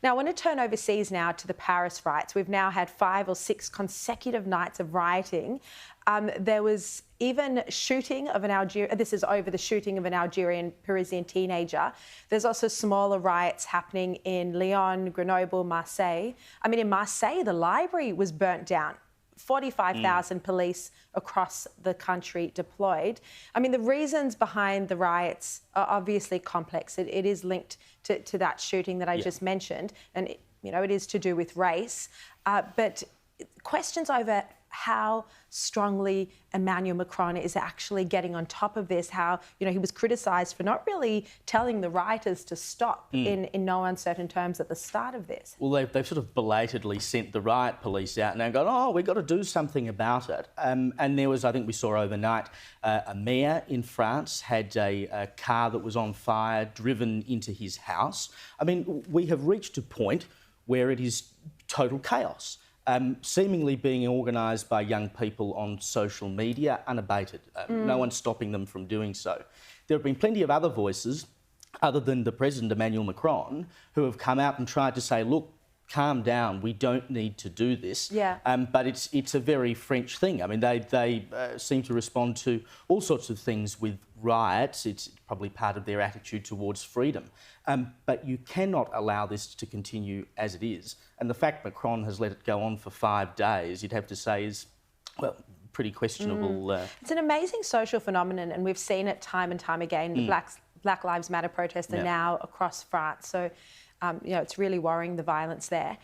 Now, I want to turn overseas now to the Paris riots. We've now had 5 or 6 consecutive nights of rioting. There was even shooting of an Algerian... This is over the shooting of an Algerian Parisian teenager. There's also smaller riots happening in Lyon, Grenoble, Marseille. I mean, in Marseille, the library was burnt down. 45,000 police across the country deployed. I mean, the reasons behind the riots are obviously complex. It is linked to that shooting that I just mentioned, and it is to do with race. But questions over how strongly Emmanuel Macron is actually getting on top of this, how, he was criticised for not really telling the rioters to stop in no uncertain terms at the start of this. Well, they've sort of belatedly sent the riot police out and they've gone, oh, we've got to do something about it. And there was, I think we saw overnight, a mayor in France had a car that was on fire driven into his house. I mean, we have reached a point where it is total chaos. Seemingly being organised by young people on social media, unabated. No one's stopping them from doing so. There have been plenty of other voices, other than the President Emmanuel Macron, who have come out and tried to say, look, calm down, we don't need to do this. Yeah. But it's a very French thing. I mean, they seem to respond to all sorts of things with riots. It's probably part of their attitude towards freedom. But you cannot allow this to continue as it is. And the fact Macron has let it go on for 5 days, you'd have to say is, well, pretty questionable. It's an amazing social phenomenon, and we've seen it time and time again. The Black Lives Matter protests are now across France. So, it's really worrying, the violence there.